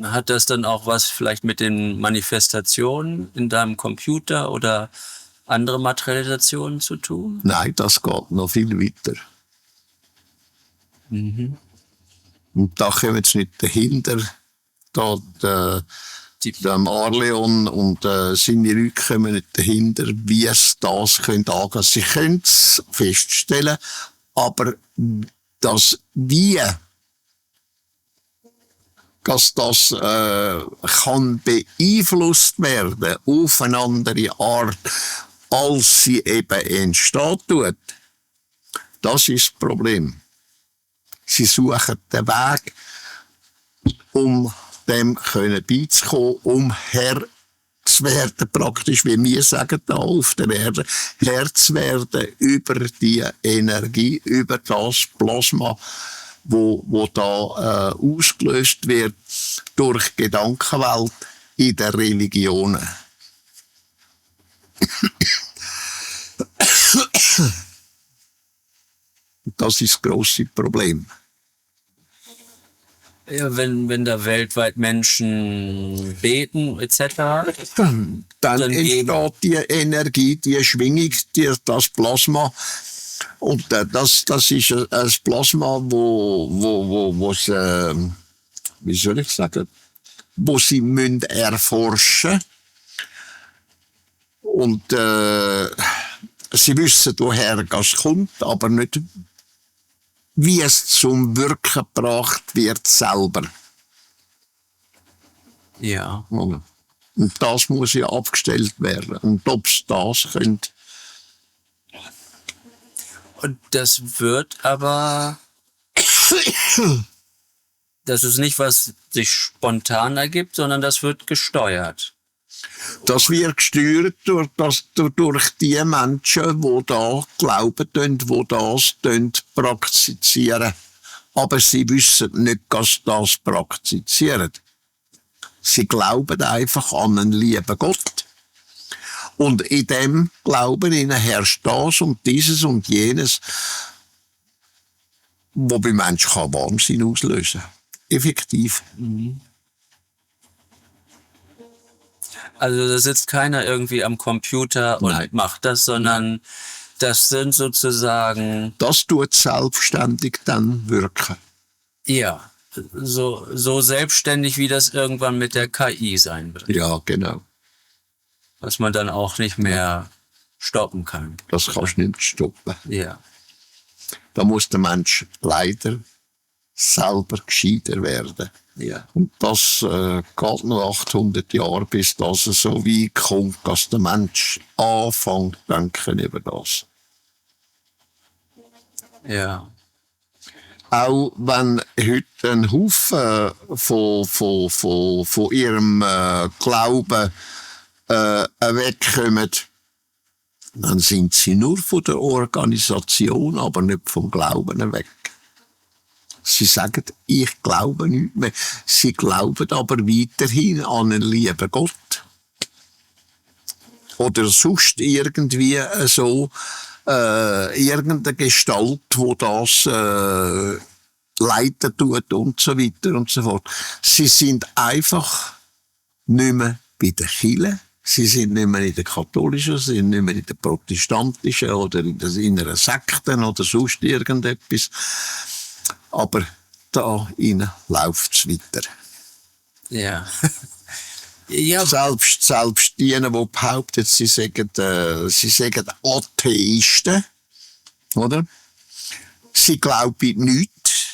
Hat das dann auch was vielleicht mit den Manifestationen in deinem Computer oder andere Materialisationen zu tun? Nein, das geht noch viel weiter. Mhm. Und da kommen jetzt nicht dahinter, der Marleon und seine Leute kommen nicht dahinter, wie es das angehen können. Sie können es feststellen, aber das Wie, dass das kann beeinflusst werden auf eine andere Art, als sie eben entstehen tut, das ist das Problem. Sie suchen den Weg, um dem beizukommen, um Herr zu werden, praktisch, wie wir sagen, da auf der Erde, Herr zu werden über die Energie, über das Plasma, wo da ausgelöst wird durch die Gedankenwelt in den Religionen. Das ist das grosse Problem. Ja, wenn da weltweit Menschen beten etc., dann entsteht die Energie, die Schwingung, das Plasma. Und das ist ein Plasma, wo wie soll ich sagen, wo sie müssen erforschen. Und sie wissen, woher das kommt, aber nicht, wie es zum Wirken gebracht wird selber. ja. Und das muss ja abgestellt werden. Und ob es das könnte. Und das wird aber, das ist nicht, was sich spontan ergibt, sondern das wird gesteuert. Das wird gesteuert durch die Menschen, die da glauben, die das praktizieren. Aber sie wissen nicht, dass das praktizieren. Sie glauben einfach an einen lieben Gott. Und in dem Glauben ihnen herrscht das und dieses und jenes, wo bei Menschen Wahnsinn auslösen kann. effektiv. Also da sitzt keiner irgendwie am Computer und Nein. macht das, sondern das sind sozusagen, Das tut selbstständig dann wirken. ja, so selbstständig, wie das irgendwann mit der KI sein wird. Ja, genau. Was man dann auch nicht mehr stoppen kann. Das kannst du nicht stoppen. Ja. Da muss der Mensch leider selber gescheiter werden. Ja. Und das geht noch 800 Jahre, bis das so weit kommt, dass der Mensch anfängt zu denken über das. Ja. Auch wenn heute ein Haufen von ihrem Glauben wegkommen, dann sind sie nur von der Organisation, aber nicht vom Glauben weg. Sie sagen, ich glaube nicht mehr. Sie glauben aber weiterhin an einen lieben Gott. Oder sonst irgendwie so irgendeine Gestalt, die das leiten tut und so weiter und so fort. Sie sind einfach nicht mehr bei der Kirche. Sie sind nicht mehr in der katholischen, sie sind nicht mehr in der protestantischen oder in einer Sekte oder sonst irgendetwas. Aber da innen läuft es weiter. Ja. Ja. Selbst die behaupten, sie sagen Atheisten, oder? Sie glauben nichts.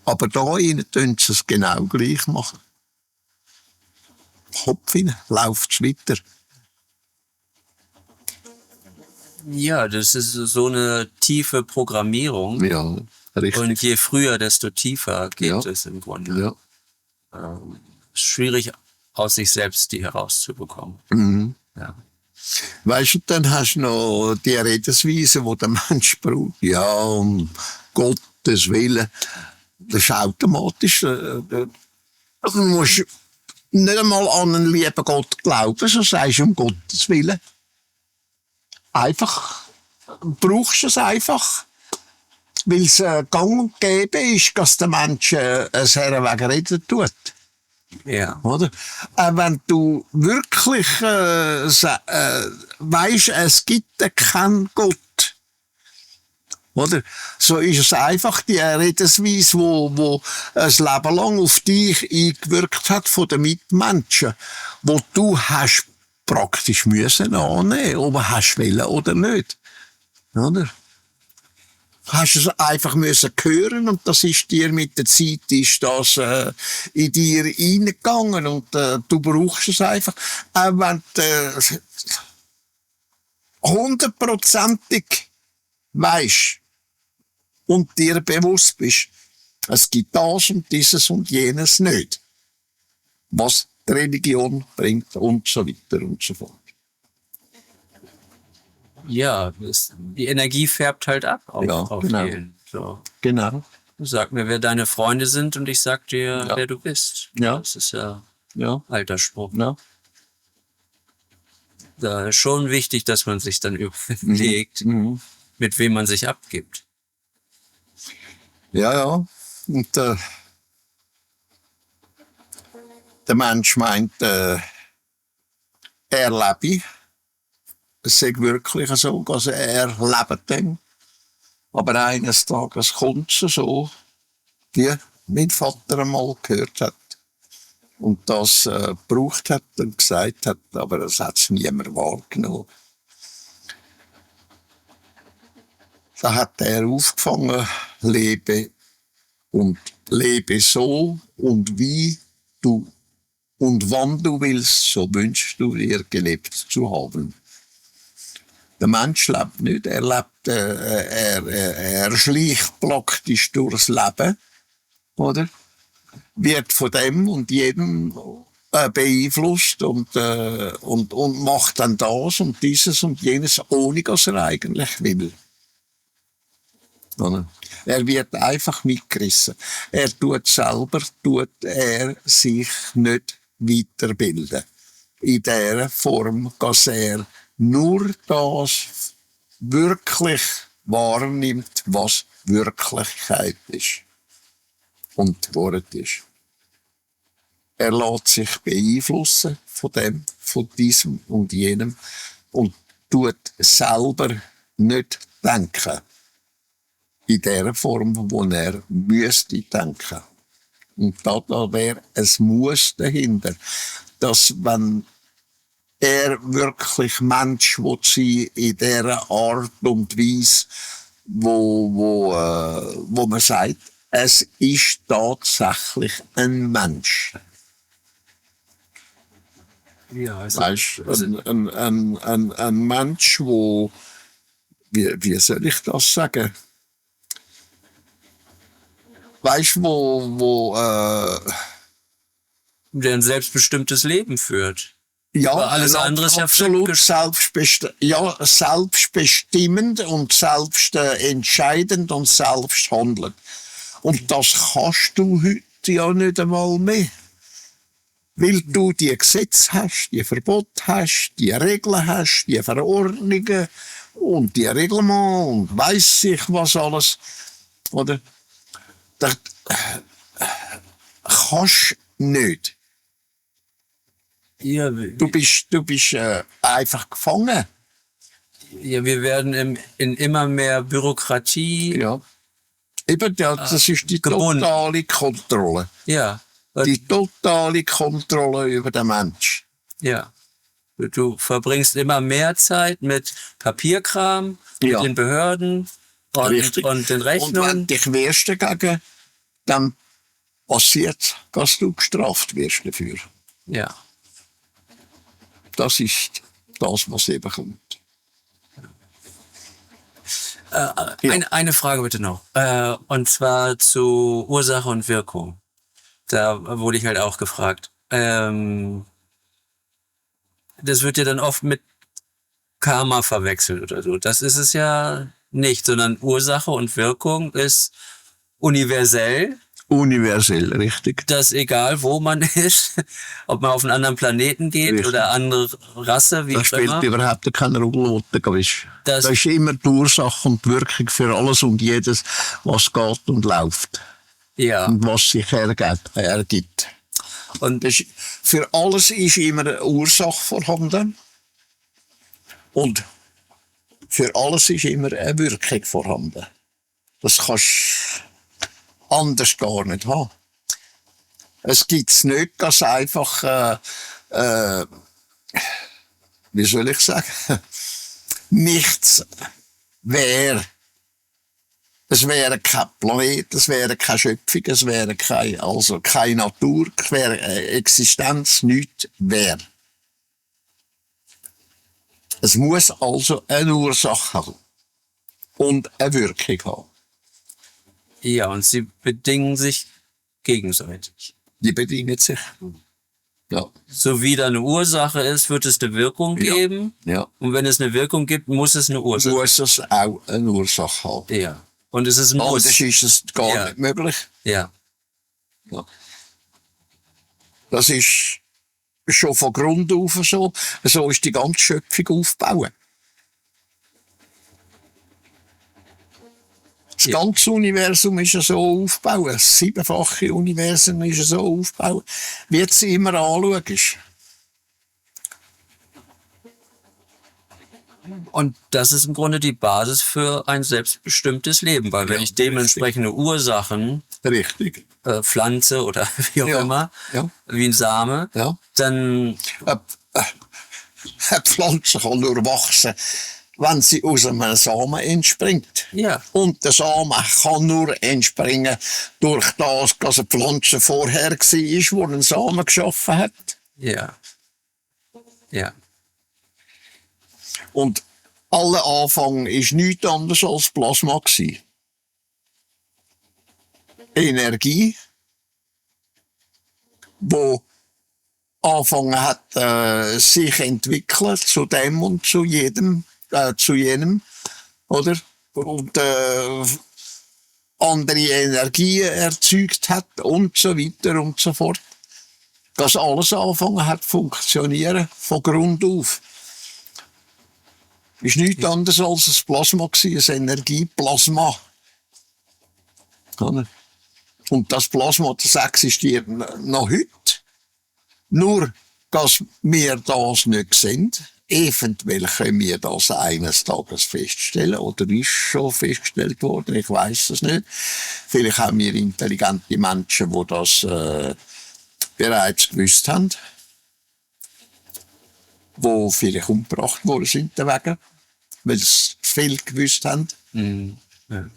Aber da innen tun sie es genau gleich machen. Kopf rein, läuft es weiter. Ja, das ist so eine tiefe Programmierung. Ja, richtig. Und je früher, desto tiefer geht Ja. es im Grunde. Ja. Schwierig, aus sich selbst die herauszubekommen. Mhm. Ja. Weißt du, dann hast du noch die Redensweise, die der Mensch braucht. Ja, um Gottes Willen. Das ist automatisch. Du musst nicht einmal an einen lieben Gott glauben, so sagst du um Gottes Willen. Einfach. Brauchst du es einfach. Weil es gang und gäbe ist, dass der Mensch es herwegen reden tut. Ja. Oder? Wenn du wirklich weisst, es gibt keinen Gott. Oder? So ist es einfach die Redensweise, wo ein Leben lang auf dich eingewirkt hat von den Mitmenschen, wo du hast praktisch müssen annehmen, ob du hast wollen oder nicht. Oder? Hast es einfach müssen hören und das ist dir mit der Zeit ist das in dir reingegangen und du brauchst es einfach. Auch wenn du 100%ig weisst und dir bewusst bist, es gibt das und dieses und jenes nicht, was die Religion bringt und so weiter und so fort. Ja, die Energie färbt halt ab auf genau. jeden. So. Genau. Sag mir, wer deine Freunde sind und ich sag dir, wer du bist. Ja. Das ist ja Ja. alter Spruch. Ja. Da ist schon wichtig, dass man sich dann überlegt, mit wem man sich abgibt. Ja, ja. Und der Mensch meint, er lebe. Es ist wirklich so, also er lebt dann. Aber eines Tages kommt es so, wie mein Vater einmal gehört hat. Und das gebraucht hat und gesagt hat, aber das hat es niemand wahrgenommen. Da hat er aufgefangen, lebe so und wie du und wann du willst, so wünschst du dir gelebt zu haben. Der Mensch lebt nicht, er schleicht praktisch durchs Leben, oder? Wird von dem und jedem beeinflusst und macht dann das und dieses und jenes, ohne dass er eigentlich will. Oder? Er wird einfach mitgerissen. Er tut sich nicht weiterbilden. In der Form, dass er nur das wirklich wahrnimmt, was Wirklichkeit ist. Und die Wahrheit ist, er lässt sich beeinflussen von dem, von diesem und jenem und tut selber nicht denken. In der Form, wo er müsste denken. Und da wäre ein Muss dahinter. Dass, wenn er wirklich Mensch will sein in dieser Art und Weise, wo man sagt, es ist tatsächlich ein Mensch. Ja, also, Weißt, ein Mensch, wie soll ich das sagen? Weißt, der ein selbstbestimmtes Leben führt. ja, Aber alles andere ist ja absolut selbstbestimmend und selbstentscheidend und selbsthandelnd. Und das kannst du heute ja nicht einmal mehr. Weil du die Gesetze hast, die Verbote hast, die Regeln hast, die Verordnungen und die Reglements und weiss ich was alles. Oder? Das kannst nicht. Ja, Du bist einfach gefangen. ja, wir werden in immer mehr Bürokratie. Ja. Eben, das ist die gebunden. totale Kontrolle. Ja, Die totale Kontrolle über den Mensch. ja. Du verbringst immer mehr Zeit mit Papierkram, Ja. mit den Behörden und den Und wenn Rechnungen. du dich wehrst dagegen, dann passiert, dass du gestraft wirst dafür. Ja. Das ist das, was eben kommt. Eine Frage bitte noch. Und zwar zu Ursache und Wirkung. Da wurde ich halt auch gefragt. Das wird ja dann oft mit Karma verwechselt oder so. Das ist es ja nicht, sondern Ursache und Wirkung ist universell, Universell, richtig. dass egal wo man ist, ob man auf einen anderen Planeten geht Richtig. oder andere Rasse, wie Das auch spielt immer. überhaupt keine Rolle, wo du bist. Das- Das ist immer die Ursache und die Wirkung für alles und jedes, was geht und läuft. Ja. Und was sich ergibt. Und Für alles ist immer eine Ursache vorhanden. Und für alles ist immer eine Wirkung vorhanden. Das kannst du anders gar nicht haben. Es gibt's nicht, dass einfach, wie soll ich sagen, nichts wäre. Es wäre kein Planet, es wäre keine Schöpfung, es wäre keine Natur, es wäre Existenz, nichts wäre. Es muss also eine Ursache haben und eine Wirkung haben. ja, und sie bedingen sich gegenseitig. Die bedingen sich. Ja, So wie da eine Ursache ist, wird es eine Wirkung Ja. geben. ja. Und wenn es eine Wirkung gibt, muss es eine Ursache. Muss es auch eine Ursache haben. Ja. Und es ist ein Muss. Anders ist es gar Ja. nicht möglich. Ja. Ja. Das ist schon von Grund auf so. So ist die ganze Schöpfung aufgebaut. Das Ja. ganze Universum ist ja so aufgebaut. Das 7-fache Universum ist ja so aufgebaut. Wie du es immer anschaust. Und das ist im Grunde die Basis für ein selbstbestimmtes Leben, weil wenn Ja, ich dementsprechende Ursachen Richtig. pflanze oder wie auch Ja. immer, Ja. wie ein Same, Ja. dann Eine Pflanze kann nur wachsen, wenn sie aus einem Samen entspringt. ja, Und der Samen kann nur entspringen durch das, dass eine Pflanze vorher war, die einen Samen geschaffen hat. ja, ja, Und aller Anfang war nichts anderes als Plasma gewesen. Energie, wo angefangen hat, sich entwickeln zu dem und zu jedem, oder? Und andere Energien erzeugt hat und so weiter und so fort. Dass alles angefangen hat zu funktionieren, von Grund auf. Ist nichts anderes als ein Plasma gewesen, ein Energieplasma. Oder? Und das Plasma, das existiert noch heute. Nur, dass wir das nicht sehen. Eventuell können wir das eines Tages feststellen, oder ist schon festgestellt worden, ich weiß es nicht. Vielleicht haben wir intelligente Menschen, die das bereits gewusst haben, die vielleicht umgebracht worden sind deswegen, weil sie viel gewusst haben. Ja.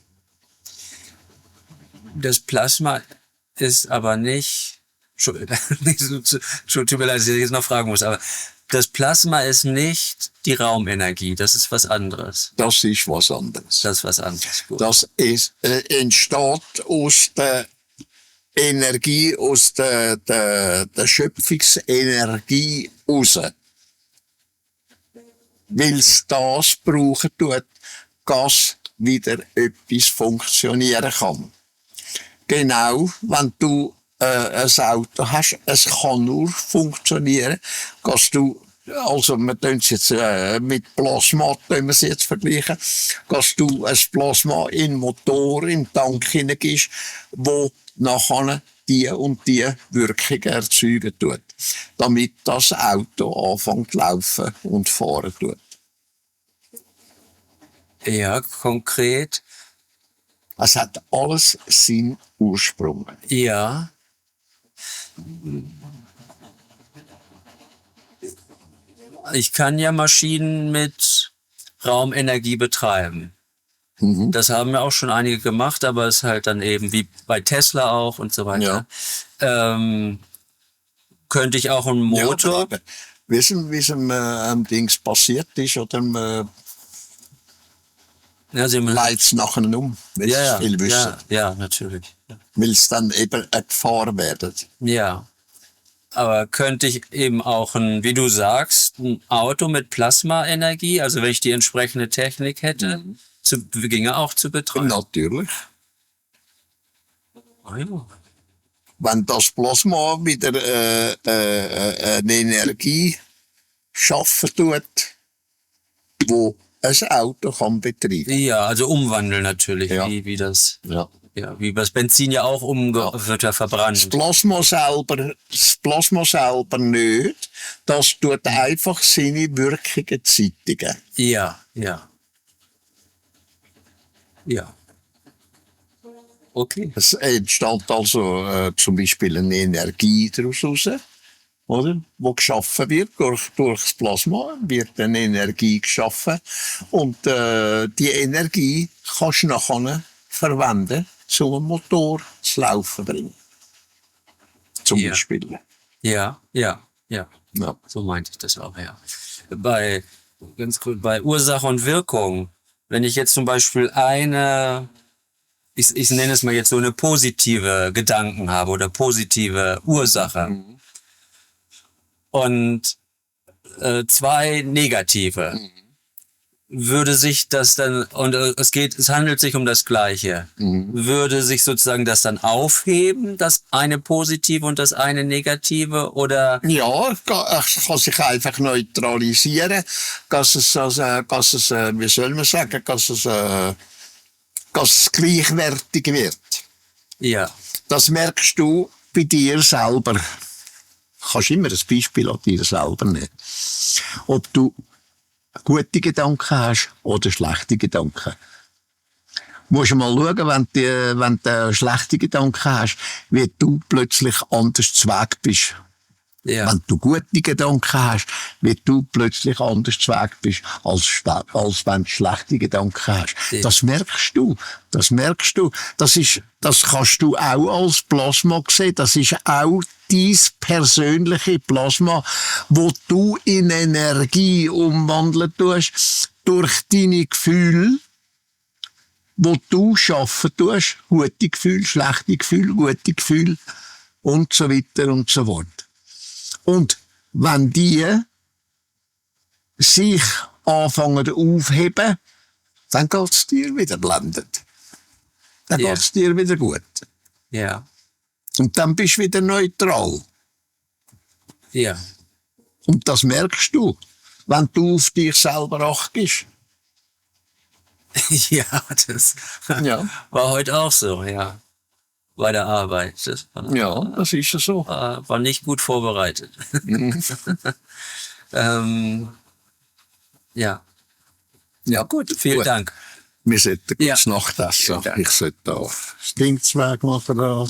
Das Plasma ist aber nicht, tut mir leid, dass ich jetzt noch fragen muss, aber das Plasma ist nicht die Raumenergie, das ist was anderes. Das ist was anderes. Das ist was anderes. Gut. Das ist, entsteht aus der Energie, aus der Schöpfungsenergie raus. Weil es das brauchen tut, dass wieder etwas funktionieren kann. Genau, wenn du ein Auto hast, es kann nur funktionieren, dass du, also wir tun es jetzt mit Plasma, tun wir es jetzt vergleichen, dass du ein Plasma in den Motor, in den Tank hineingibst, wo nachher die und die Wirkung erzeugen tut, damit das Auto anfängt zu laufen und fahren tut. Ja, konkret. Es hat alles seinen Ursprung. Ja. Ich kann ja Maschinen mit Raumenergie betreiben. Das haben ja auch schon einige gemacht, aber es ist halt dann eben wie bei Tesla auch und so weiter. Ja. Könnte ich auch einen Motor... Ja, wissen, wie es Dings passiert ist, oder ja, Sie leitet es nachher um, weil ja, es viel wissen. Ja, natürlich. Weil es dann eben eine Gefahr wird. Ja. Aber könnte ich eben auch wie du sagst, ein Auto mit Plasmaenergie, also wenn ich die entsprechende Technik hätte, ginge auch zu betreiben? Natürlich. Oh ja. Wenn das Plasma wieder eine Energie schaffen tut, wo ein Auto kann betreiben. Ja, also umwandeln natürlich, Ja. wie das, Ja. ja, wie das Benzin ja auch wird ja verbrannt. Das Plasma selber nicht. Das tut einfach seine Wirkungen zeitigen. Ja. Okay. Es entsteht also zum Beispiel eine Energie daraus raus, oder? Wo geschaffen wird durch das Plasma, wird eine Energie geschaffen und die Energie kannst du nachher verwenden, um einen Motor zu laufen bringen. Zum Ja. Beispiel. Ja. Ja. So meinte ich das auch, ja. Ganz kurz, bei Ursache und Wirkung, wenn ich jetzt zum Beispiel ich nenne es mal jetzt so eine positive Gedanken habe oder positive Ursache und zwei negative, würde sich das dann, und es handelt sich um das Gleiche, würde sich sozusagen das dann aufheben, das eine positive und das eine negative, oder? Ja, es kann sich einfach neutralisieren, dass es wie soll man sagen, dass es gleichwertig wird. Ja. Das merkst du bei dir selber. Du kannst immer ein Beispiel an dir selber nehmen. Ob du gute Gedanken hast oder schlechte Gedanken. Du musst mal schauen, wenn du schlechte Gedanken hast, wie du plötzlich anders zu Weg bist. Ja. Wenn du gute Gedanken hast, wie du plötzlich anders zu Weg bist, als wenn du schlechte Gedanken hast. Ja. Das merkst du. Das kannst du auch als Plasma sehen. Das ist auch dein persönliche Plasma, wo du in Energie umwandeln tust, durch deine Gefühle, wo du schaffen tust, gute Gefühle, schlechte Gefühle, gute Gefühle und so weiter und so fort. Und wenn die sich anfangen aufheben, dann geht's dir wieder blendend. Dann Ja. geht's dir wieder gut. Ja. Und dann bist du wieder neutral. Ja. Und das merkst du, wenn du auf dich selber achtest. Ja, das Ja. war heute auch so, ja. bei der Arbeit. Das Ja, das ist ja so. war nicht gut vorbereitet. Ja, Ja, gut, vielen Dank. Wir sollten Ja. kurz Nacht essen. Vielen Dank. Ich sollte da das Ding zu Weg machen. Da.